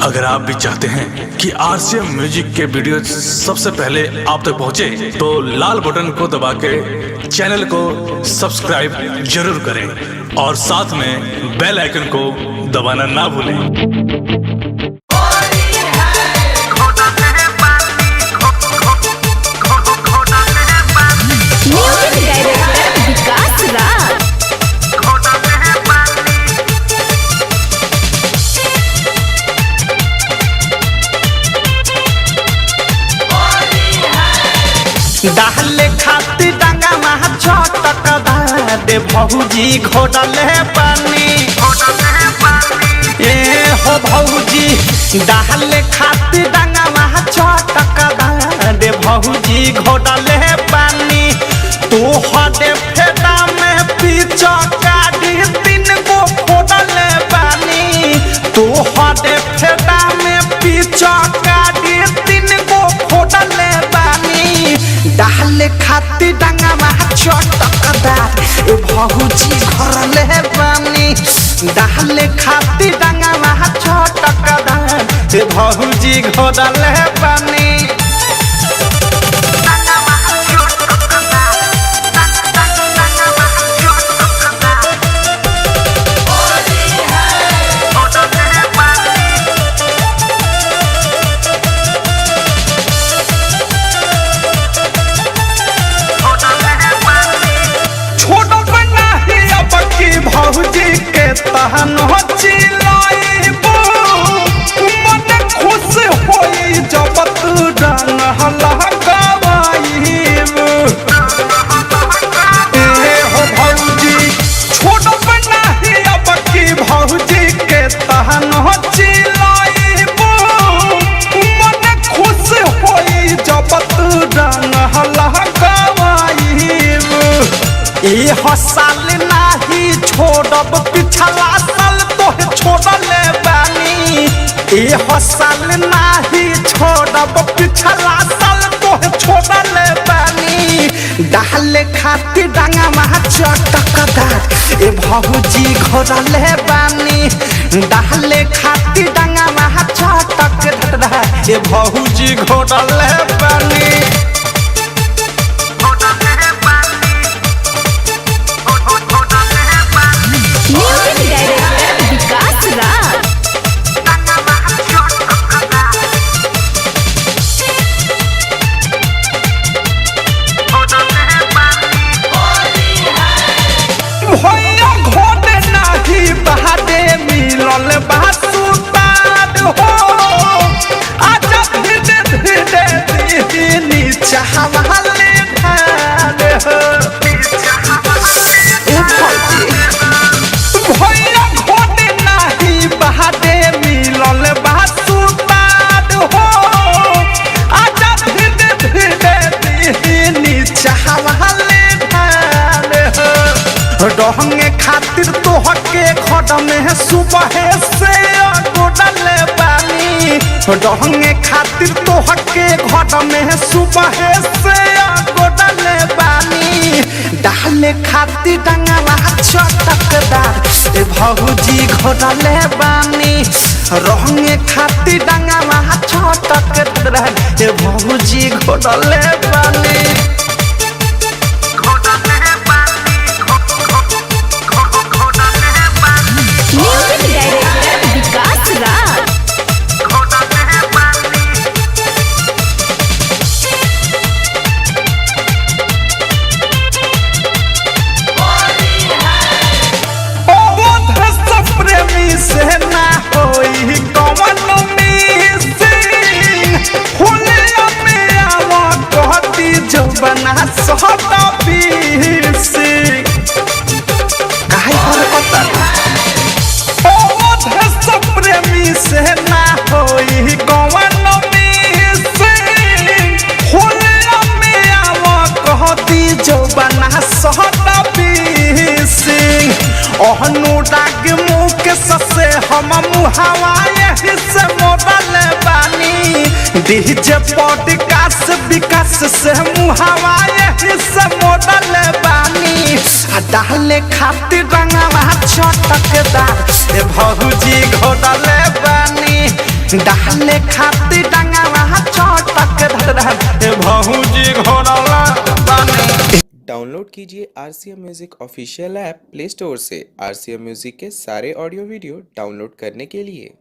अगर आप भी चाहते हैं कि आरसीएम म्यूजिक के वीडियो सबसे पहले आप तक पहुंचे, तो लाल बटन को दबा के चैनल को सब्सक्राइब जरूर करें और साथ में बेल आइकन को दबाना ना भूलें। डाले खाती डांगा महा छोटक दे भौजी घोटले पानी ए हो भौजी डाले खाती डांगा महा छोटक दे भौजी घोटले पानी तू हदे फेदा में पीछा काटी तीन गो फोटले पानी तू हदे फेदा में पीछा काटी तीन गो फोटले पानी डाले खाती डांगा महा चटकदार ए भौजी घरले पानी डाले खाती डांगा महा चटकदार ए भौजी घरले पानी भौजी के तहन हो चिलाइबो मन खुश होई जब तू डांग हलकावाइबो ए हो भौजी छोड़ बनाही अब की भौजी के तहन हो चिलाइबो मन खुश होई जब तू डांग हलकावाइबो ए हसाल नाही छोड़ब पिछला साल तोहे छोड़ले बानी ए हसाल नाही छोड़ब पिछला साल तोहे छोड़ले बानी डाले खाती डांगा महा चटकदार ए भौजी घोड़ले बानी डाले खाती डांगा महा चटकदार ए भौजी घोड़ले बानी बासुताद हो आजा धीरे धीरे नीचा हवाले ढाल हो भैया घोटे नाही बहादे मिलल बासुताद हो आजा धीरे धीरे नीचा हवाले ढाल हो डहंगे खातिर तोहके खड में सुबह से गोडले पानी डहंगे खातिर तोहके घट में सुबह से गोडले पानी डाले खातिर डांगा चटकदार ए भौजी घोडले पानी रहंगे खातिर डांगा चटकदार ए भौजी घोडले पानी से ना होई कवन मिसिंग हुलिया में आवा कहती जो बना सहता पीसी काहे पर पता ओ धस प्रेमी से ना होई कवन मिसिंग हुलिया में आवा कहती जो बना सहता पीसी ओहनु डाग मुख ससे हम मुहावा यही से मोडल बानी डीजे पॉडकास्ट विकास से मुहावा यही से मोडल बानी डाले खातिर रंगवा चटकदार ए भौजी घोडले बानी डाले खाती डंगावा चटक धर भौजी घोरला बानी। डाउनलोड कीजिए RCM music official app play store से। RCM म्यूजिक के सारे ऑडियो वीडियो डाउनलोड करने के लिए